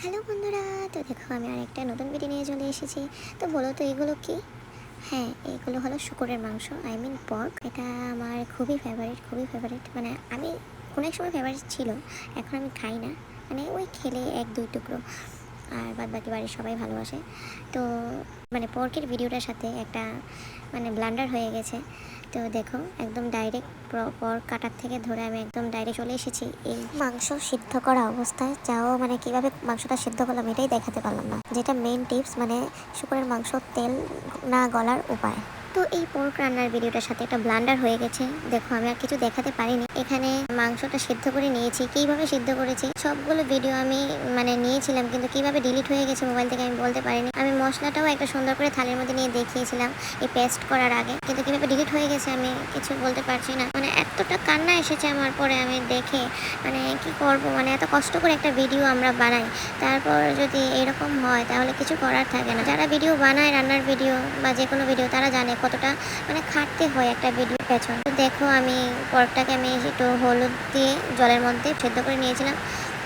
Hello বন্ধুরা, তো দেখো আমি আরেকটা নতুন ভিডিও নিয়ে চলে এসেছি। তো বলো তো এগুলো কি? হ্যাঁ, এগুলো হলো শূকরের মাংস, আই মিন পর্ক। এটা আমার খুবই ফেভারিট। মানে আমি কোনো এক সময় ফেভারিট ছিল, এখন আমি খাই না। মানে ওই খেলে এক দুই টুকরো, আর বাদ বাকি বাড়ির সবাই ভালোবাসে। তো মানে পর্কের ভিডিওটার সাথে একটা মানে ব্লান্ডার হয়ে গেছে। তো দেখো একদম ডাইরেক্ট পর্ক কাটার থেকে ধরে আমি একদম ডাইরেক্ট চলে এসেছি এই মাংস সিদ্ধ করা অবস্থায়। যাও মানে কিভাবে মাংসটা সিদ্ধ করলাম এটাই দেখাতে পারলাম না, যেটা মেন টিপস, মানে শুকরের মাংস তেল না গলার উপায়। তো এই পোর্ক রান্নার ভিডিওটার সাথে একটা ব্লান্ডার হয়ে গেছে। দেখো আমি আর কিছু দেখাতে পারিনি। এখানে মাংসটা সিদ্ধ করে নিয়েছি, কিভাবে সিদ্ধ করেছি সবগুলো ভিডিও আমি মানে নিয়েছিলাম, কিন্তু কিভাবে ডিলিট হয়ে গেছে মোবাইল থেকে আমি বলতে পারিনি। আমি মশলাটাও একটা সুন্দর করে থালের মধ্যে নিয়ে দেখিয়েছিলাম এই পেস্ট করার আগে, কিন্তু কিভাবে ডিলিট হয়ে গেছে আমি কিছু বলতে পারছি না। মানে এতটা কান্না এসেছে আমার পরে আমি দেখে, মানে কি করব, মানে এত কষ্ট করে একটা ভিডিও আমরা বানাই, তারপর যদি এরকম হয় তাহলে কিছু করার থাকে না। যারা ভিডিও বানায় রান্নার ভিডিও বা যে কোনো ভিডিও, তারা জানে কতটা মানে খাটতে হয় একটা ভিডিও পেছন। তো দেখো আমি পর্কটাকে আমি একটু হলুদ দিয়ে জলের মধ্যে সেদ্ধ করে নিয়েছিলাম,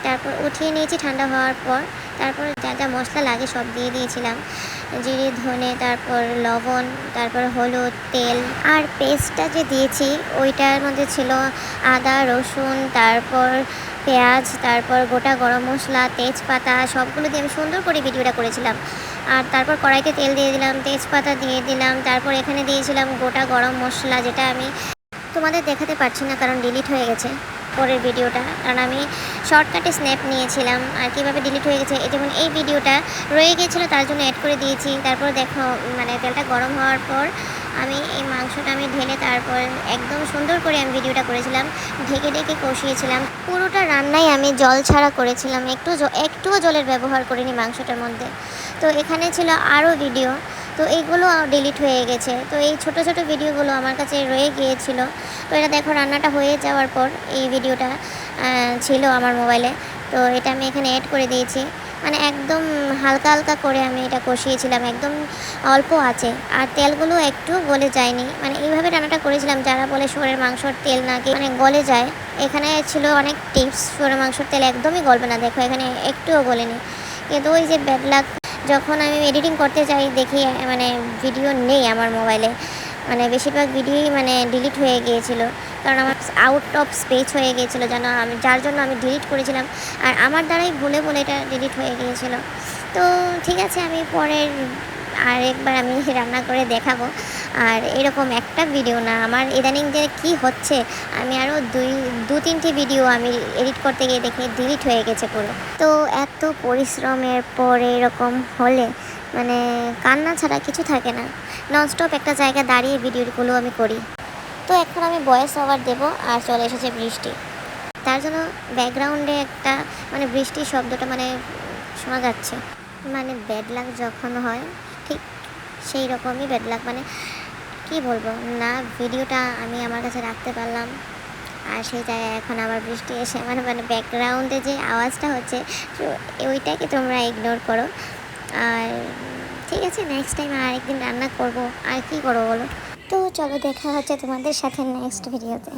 তারপর উঠিয়ে নিয়েছি ঠান্ডা হওয়ার পর। তারপর যা যা মশলা লাগে সব দিয়ে দিয়েছিলাম, জিরে ধনে, তারপর লবণ, তারপর হলুদ, তেল। আর পেস্টটা যে দিয়েছি ওইটার মধ্যে ছিল আদা রসুন, তারপর পেঁয়াজ, তারপর গোটা গরম মশলা, তেজপাতা, সবগুলো দিয়ে আমি সুন্দর করে ভিডিওটা করেছিলাম। আর তারপর কড়াইতে তেল দিয়ে দিলাম, তেজপাতা দিয়ে দিলাম, তারপর এখানে দিয়েছিলাম গোটা গরম মশলা, যেটা আমি তোমাদের দেখাতে পারছি না কারণ ডিলিট হয়ে গেছে পরের ভিডিওটা, কারণ আমি শর্টকাটে স্ন্যাপ নিয়েছিলাম। আর কীভাবে ডিলিট হয়ে গেছে, এই যেমন এই ভিডিওটা রয়ে গিয়েছিলো তার জন্য অ্যাড করে দিয়েছি। তারপর দেখো মানে তেলটা গরম হওয়ার পর আমি এই মাংসটা আমি ঢেলে তারপর একদম সুন্দর করে আমি ভিডিওটা করেছিলাম, ঢেকে ঢেকে কষিয়েছিলাম। পুরোটা রান্নাই আমি জল ছাড়া করেছিলাম, একটুও জলের ব্যবহার করিনি মাংসটার মধ্যে। তো এখানে ছিল আরও ভিডিও, তো এইগুলো ডিলিট হয়ে গেছে। তো এই ছোট ছোট ভিডিওগুলো আমার কাছে রয়ে গিয়েছিল। তো এটা দেখো রান্নাটা হয়ে যাওয়ার পর এই ভিডিওটা ছিল আমার মোবাইলে, তো এটা আমি এখানে অ্যাড করে দিয়েছি। মানে একদম হালকা হালকা করে আমি এটা কষিয়েছিলাম, একদম অল্প আছে, আর তেলগুলো একটু গলে যায়নি। মানে এইভাবে রান্নাটা করেছিলাম। যারা বলে শুয়োরের মাংসর তেল নাকি মানে গলে যায়, এখানে ছিল অনেক টিপস। শুয়োরের মাংসর তেল একদমই গলবে না, দেখো এখানে একটুও গলেনি। কিন্তু ওই যে ব্যাড লাক, যখন আমি এডিটিং করতে যাই দেখি মানে ভিডিও নেই আমার মোবাইলে, মানে বেশিরভাগ ভিডিওই মানে ডিলিট হয়ে গিয়েছিল, কারণ আমার আউট অফ স্পেস হয়ে গিয়েছিলো যেন আমি, যার জন্য আমি ডিলিট করেছিলাম। আর আমার দ্বারাই ভুলে বলে এটা ডিলিট হয়ে গিয়েছিল। তো ঠিক আছে, আমি পরের আরেকবার আমি রান্না করে দেখাবো। আর এরকম একটা ভিডিও না, আমার ইদানিং যে কী হচ্ছে, আমি আরও দু তিনটি ভিডিও আমি এডিট করতে গিয়ে দেখি ডিলিট হয়ে গেছে পুরো। তো এত পরিশ্রমের পরে এরকম হলে মানে কান্না ছাড়া কিছু থাকে না। ননস্টপ একটা জায়গায় দাঁড়িয়ে ভিডিওগুলো আমি করি। তো এখন আমি ভয়েস ওভার দেবো, আর চলে এসেছে বৃষ্টি, তার জন্য ব্যাকগ্রাউন্ডে একটা মানে বৃষ্টির শব্দটা মানে শোনা যাচ্ছে। মানে ব্যাড লাক যখন হয় ঠিক সেই রকমই ব্যাড লাক, মানে কি বলবো না, ভিডিওটা আমি আমার কাছে রাখতে পারলাম, আর সেই জায়গায় এখন আবার বৃষ্টি এসে মানে মানে ব্যাকগ্রাউন্ডে যে আওয়াজটা হচ্ছে তো ওইটাকে তোমরা ইগনোর করো। আর ঠিক আছে, নেক্সট টাইম আরেকদিন রান্না করব, আর কি করবো বলো। তো চলো দেখা হচ্ছে তোমাদের সাথে নেক্সট ভিডিওতে।